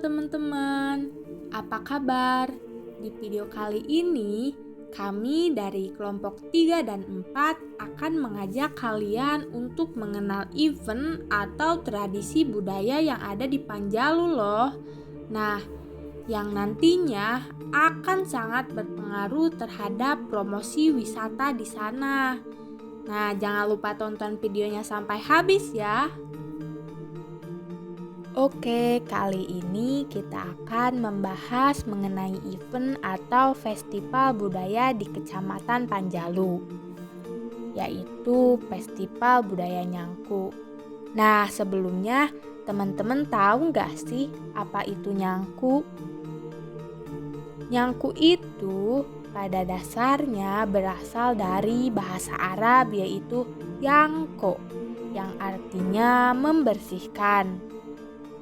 teman-teman, apa kabar? Di video kali ini, kami dari kelompok 3 dan 4 akan mengajak kalian untuk mengenal event atau tradisi budaya yang ada di Panjalu loh. Nah, yang nantinya akan sangat berpengaruh terhadap promosi wisata di sana. Nah, jangan lupa tonton videonya sampai habis ya. Oke, kali ini kita akan membahas mengenai event atau festival budaya di Kecamatan Panjalu, yaitu Festival Budaya Nyangku. Nah, sebelumnya teman-teman tahu nggak sih apa itu nyangku? Nyangku itu pada dasarnya berasal dari bahasa Arab yaitu yangko, yang artinya membersihkan.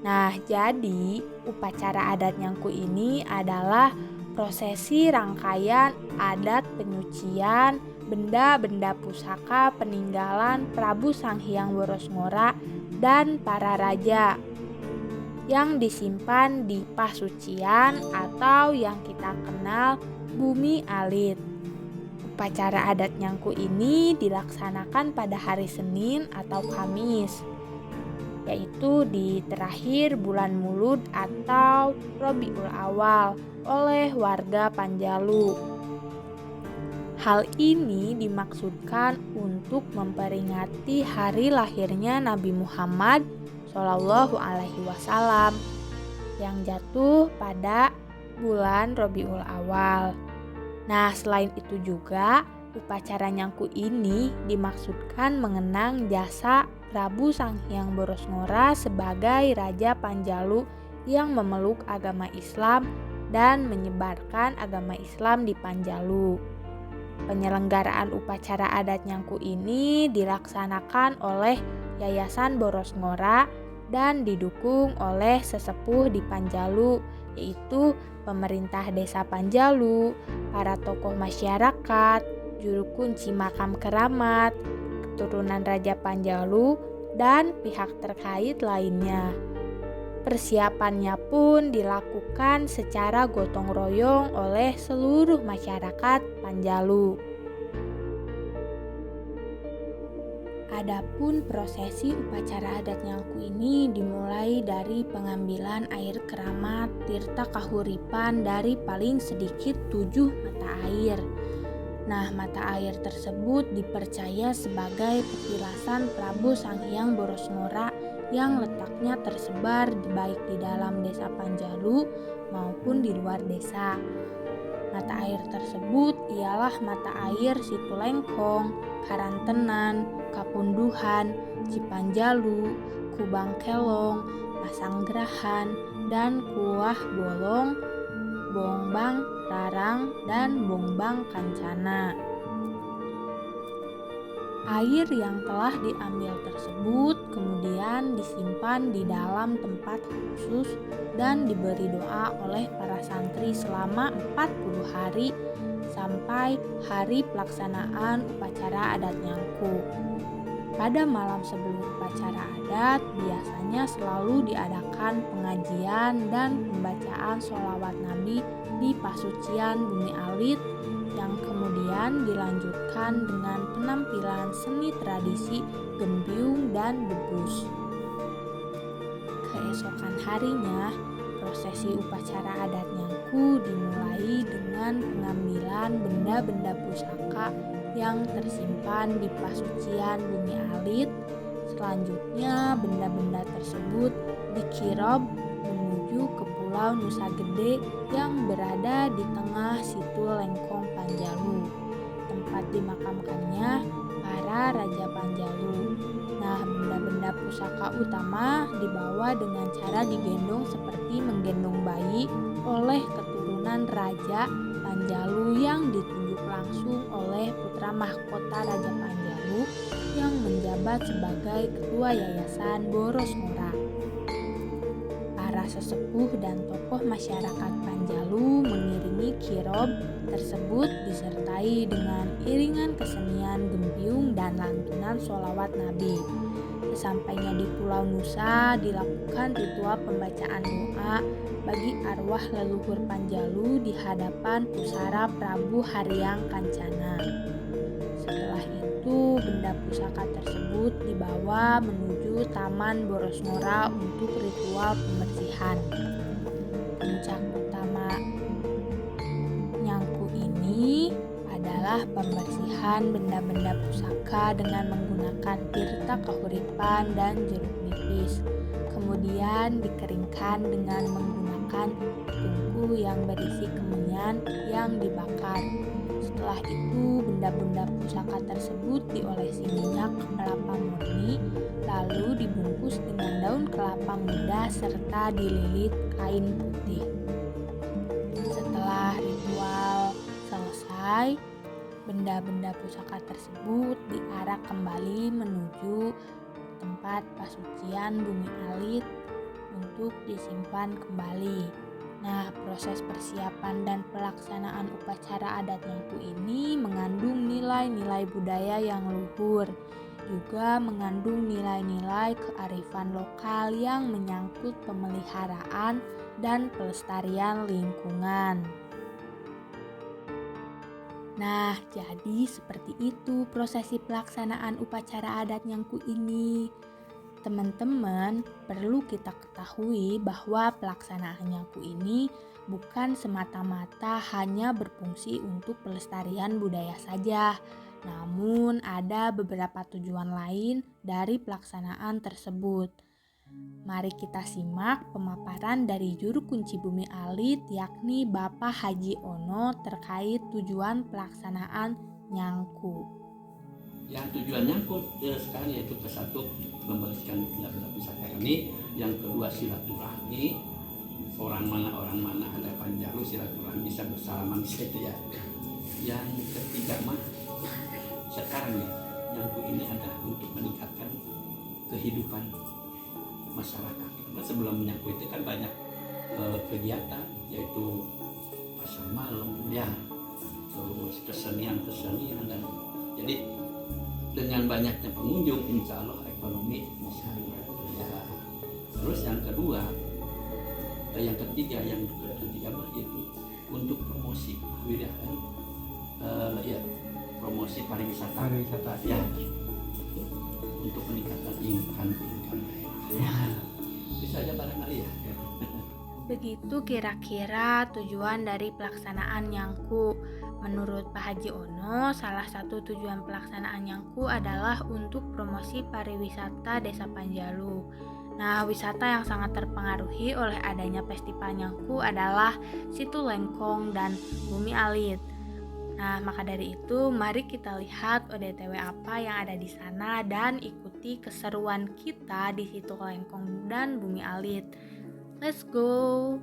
Nah, jadi upacara adat nyangku ini adalah prosesi rangkaian adat penyucian benda-benda pusaka peninggalan Prabu Sanghyang Worosngora dan para raja yang disimpan di Pasucian atau yang kita kenal Bumi Alit. Upacara adat nyangku ini dilaksanakan pada hari Senin atau Kamis, yaitu di terakhir bulan Mulud atau Rabiul Awal oleh warga Panjalu. Hal ini dimaksudkan untuk memperingati hari lahirnya Nabi Muhammad SAW yang jatuh pada bulan Rabiul Awal. Nah, selain itu juga upacara nyangku ini dimaksudkan mengenang jasa Prabu Sanghyang Worosngora sebagai Raja Panjalu yang memeluk agama Islam dan menyebarkan agama Islam di Panjalu. Penyelenggaraan upacara adat nyangku ini dilaksanakan oleh Yayasan Worosngora dan didukung oleh sesepuh di Panjalu, yaitu pemerintah desa Panjalu, para tokoh masyarakat, juru kunci makam keramat, keturunan Raja Panjalu, dan pihak terkait lainnya. Persiapannya pun dilakukan secara gotong royong oleh seluruh masyarakat Panjalu. Adapun prosesi upacara adat nyangku ini dimulai dari pengambilan air keramat Tirta Kahuripan dari paling sedikit 7 mata air. Nah, mata air tersebut dipercaya sebagai petilasan Prabu Sanghyang Worosngora yang letaknya tersebar baik di dalam desa Panjalu maupun di luar desa. Mata air tersebut ialah mata air Situlengkong, Karantenan, Kapunduhan, Cipanjalu, Kubangkelong, Pasanggrahan, dan Kuah Bolong, Bongbang Rarang, dan Bongbang Kancana. Air yang telah diambil tersebut kemudian disimpan di dalam tempat khusus dan diberi doa oleh para santri selama 40 hari sampai hari pelaksanaan upacara adat nyangku. Pada malam sebelum upacara adat biasanya selalu diadakan pengajian dan pembacaan sholawat Nabi di Pasucian Bumi Alit yang kemudian dilanjutkan dengan penampilan seni tradisi gembyung dan debus. Keesokan harinya, prosesi upacara adat nyangku dimulai dengan pengambilan benda-benda pusaka yang tersimpan di Pasucian Bumi Alit. Selanjutnya, benda-benda tersebut dikirob menuju ke Pulau Nusa Gede yang berada di tengah Situlengkong Panjalu, tempat dimakamkannya para Raja Panjalu. Nah, benda-benda pusaka utama dibawa dengan cara digendong seperti menggendong bayi oleh keturunan Raja Panjalu yang ditunjuk langsung oleh putra mahkota Raja Panjalu yang menjabat sebagai ketua Yayasan Worosngora. Para sesepuh dan tokoh masyarakat Panjalu mengiringi kirob tersebut disertai dengan iringan kesenian gembyung dan lantunan sholawat Nabi. Sesampainya di Pulau Nusa, dilakukan ritual pembacaan doa bagi arwah leluhur Panjalu di hadapan pusara Prabu Haryang Kancana. Setelah itu, benda pusaka tersebut dibawa menuju Taman Borosngora untuk ritual pembersihan. Puncak utama Nyangku ini adalah pembersihan benda-benda pusaka dengan menggunakan tirta kahuripan dan jeruk nipis. Kemudian dikeringkan dengan menggunakan tungku yang berisi kemenyan yang dibakar. Setelah itu, benda-benda pusaka tersebut diolesi minyak kelapa murni, lalu dibungkus dengan daun kelapa muda serta dililit kain putih. Setelah ritual selesai, benda-benda pusaka tersebut diarak kembali menuju tempat pasucian Bumi Alit untuk disimpan kembali. Nah, proses persiapan dan pelaksanaan upacara adat Nyangku ini mengandung nilai-nilai budaya yang luhur, juga mengandung nilai-nilai kearifan lokal yang menyangkut pemeliharaan dan pelestarian lingkungan. Nah, jadi seperti itu prosesi pelaksanaan upacara adat Nyangku ini. Teman-teman, perlu kita ketahui bahwa pelaksanaan Nyangku ini bukan semata-mata hanya berfungsi untuk pelestarian budaya saja, namun ada beberapa tujuan lain dari pelaksanaan tersebut. Mari kita simak pemaparan dari Juru Kunci Bumi Alit, yakni Bapak Haji Ono terkait tujuan pelaksanaan Nyangku. Yang tujuan Nyangku sekali yaitu satu membersihkan benda-benda pusaka ini, yang kedua silaturahmi, orang mana ada Panjalu silaturahmi bisa bersalaman gitu ya. Yang ketiga mah sekarang nih Nyangku ini ada untuk meningkatkan kehidupan masyarakat. Karena sebelum Nyangku itu kan banyak kegiatan, yaitu pasar malam ya, terus kesenian dan jadi dengan banyaknya pengunjung insya Allah ekonomi bisa ya. Terus yang ketiga mah itu untuk promosi kewirausahaan, ya promosi pariwisata ya, untuk meningkatkan income daerah. Bisa aja barangkali ya. Begitu kira-kira tujuan dari pelaksanaan Nyangku. Menurut Pak Haji Ono, salah satu tujuan pelaksanaan Nyangku adalah untuk promosi pariwisata Desa Panjalu. Nah, wisata yang sangat terpengaruhi oleh adanya festival Nyangku adalah Situ Lengkong dan Bumi Alit. Nah, maka dari itu, mari kita lihat ODTW apa yang ada di sana dan ikuti keseruan kita di Situ Lengkong dan Bumi Alit. Let's go!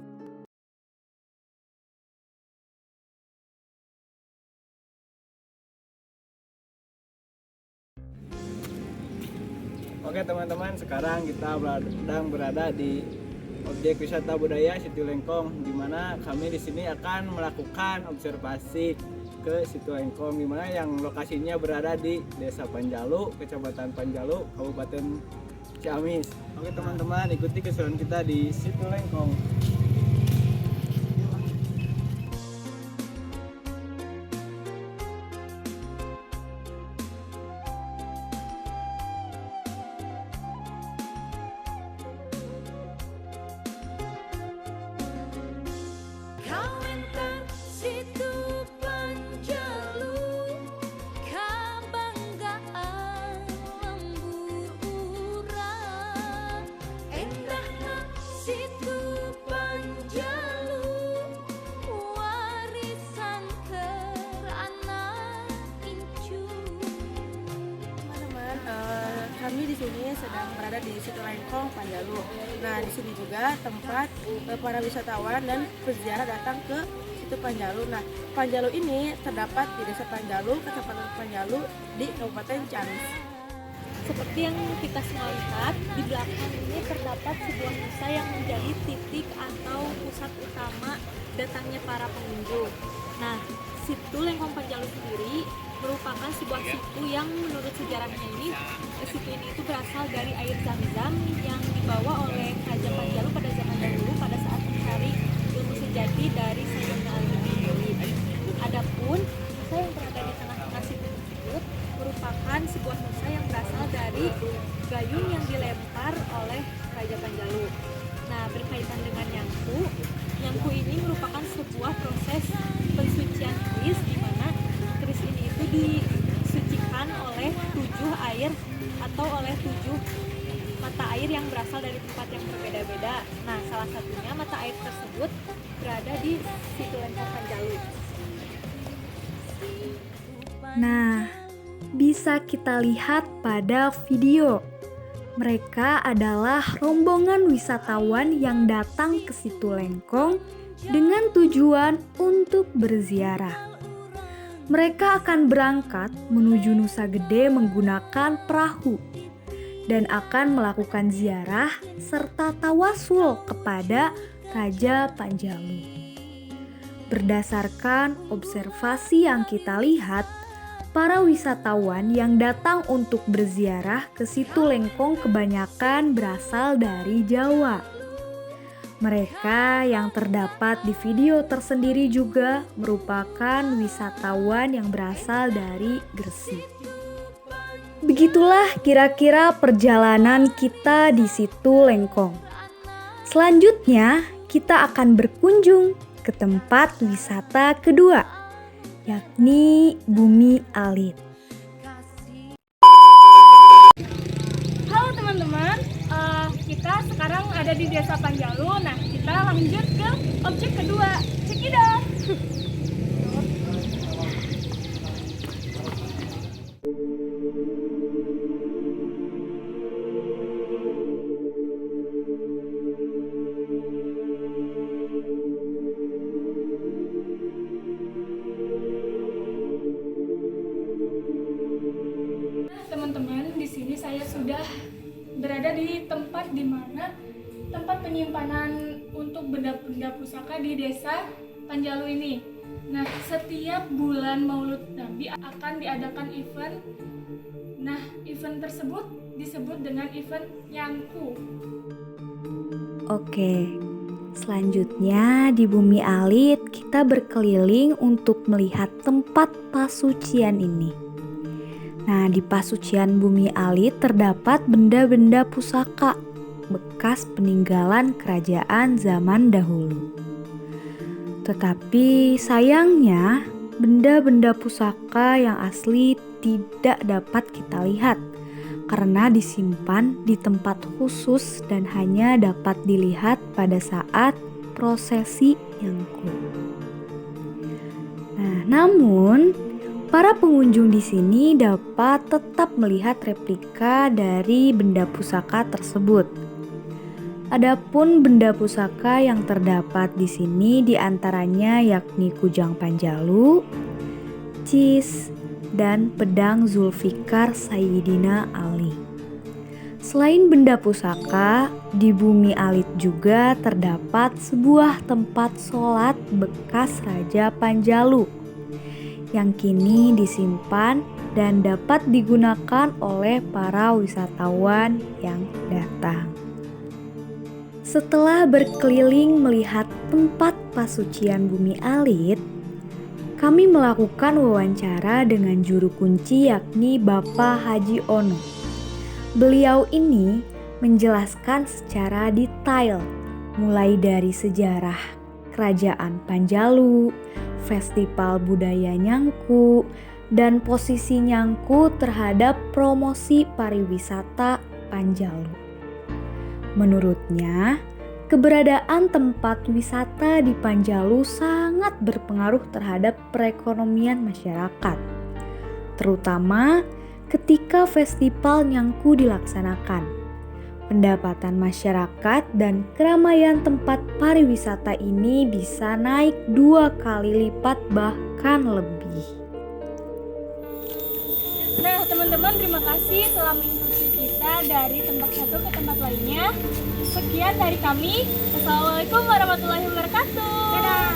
Oke teman-teman, sekarang kita sedang berada di objek wisata budaya Situ Lengkong, di mana kami di sini akan melakukan observasi ke Situ Lengkong, di mana yang lokasinya berada di Desa Panjalu, Kecamatan Panjalu, Kabupaten Ciamis. Oke teman-teman, ikuti keseruan kita di Situ Lengkong. Kami di sini sedang berada di Situ Lengkong Panjalu. Nah, di sini juga tempat para wisatawan dan peziarah datang ke Situ Panjalu. Nah, Panjalu ini terdapat di Desa Panjalu, Kecamatan Panjalu di Kabupaten Ciamis. Seperti yang kita semua lihat, di belakang ini terdapat sebuah desa yang menjadi titik atau pusat utama datangnya para pengunjung. Nah, Situ Lengkong Panjalu sendiri merupakan sebuah situ yang menurut sejarahnya ini situ ini itu berasal dari air Zam-Zam yang dibawa oleh Raja Panjalu pada zaman dahulu pada saat mencari ilmu sejati dari Sayyidina Ali bin Abi Thalib. Adapun nusa yang berada di tengah-tengah situ tersebut merupakan sebuah nusa yang berasal dari gayung yang dilempar oleh Raja Panjalu. Nah, berkaitan dengan nyangku ini merupakan sebuah proses pensucian keris di mana keris ini itu disucikan oleh 7 air atau oleh 7 mata air yang berasal dari tempat yang berbeda-beda. Nah, salah satunya mata air tersebut berada di situ Lengkong Panjalu. Nah, bisa kita lihat pada video. Mereka adalah rombongan wisatawan yang datang ke situ Lengkong dengan tujuan untuk berziarah. Mereka akan berangkat menuju Nusa Gede menggunakan perahu dan akan melakukan ziarah serta tawasul kepada Raja Panjalu. Berdasarkan observasi yang kita lihat, para wisatawan yang datang untuk berziarah ke situ Lengkong kebanyakan berasal dari Jawa. Mereka yang terdapat di video tersendiri juga merupakan wisatawan yang berasal dari Gresik. Begitulah kira-kira perjalanan kita di situ Lengkong. Selanjutnya, kita akan berkunjung ke tempat wisata kedua, yakni Bumi Alit. Halo teman-teman, kita sekarang ada di Desa Panjalu. Nah, kita lanjut ke objek kedua. Cekidot. Teman-teman, di sini saya sudah berada di tempat tempat penyimpanan untuk benda-benda pusaka di Desa Panjalu ini. Nah, setiap bulan Maulud Nabi akan diadakan event. Nah, event tersebut disebut dengan event Nyangku. Oke, selanjutnya di Bumi Alit kita berkeliling untuk melihat tempat pasucian ini. Nah, di pasucian Bumi Alit terdapat benda-benda pusaka bekas peninggalan kerajaan zaman dahulu. Tetapi sayangnya, benda-benda pusaka yang asli tidak dapat kita lihat karena disimpan di tempat khusus dan hanya dapat dilihat pada saat prosesi nyangku. Nah, namun para pengunjung di sini dapat tetap melihat replika dari benda pusaka tersebut. Adapun benda pusaka yang terdapat di sini diantaranya yakni Kujang Panjalu, cis, dan pedang Zulfikar Sayyidina Ali. Selain benda pusaka, di Bumi Alit juga terdapat sebuah tempat sholat bekas Raja Panjalu yang kini disimpan dan dapat digunakan oleh para wisatawan yang datang. Setelah berkeliling melihat tempat pasucian Bumi Alit, kami melakukan wawancara dengan juru kunci yakni Bapak Haji Ono. Beliau ini menjelaskan secara detail mulai dari sejarah Kerajaan Panjalu, Festival Budaya Nyangku, dan posisi Nyangku terhadap promosi pariwisata Panjalu. Menurutnya, keberadaan tempat wisata di Panjalu sangat berpengaruh terhadap perekonomian masyarakat, terutama ketika festival Nyangku dilaksanakan. Pendapatan masyarakat dan keramaian tempat pariwisata ini bisa naik 2 kali lipat bahkan lebih. Nah, teman-teman, terima kasih telah mengikuti kita dari tempat satu ke tempat lainnya. Sekian dari kami. Assalamualaikum warahmatullahi wabarakatuh. Dadah.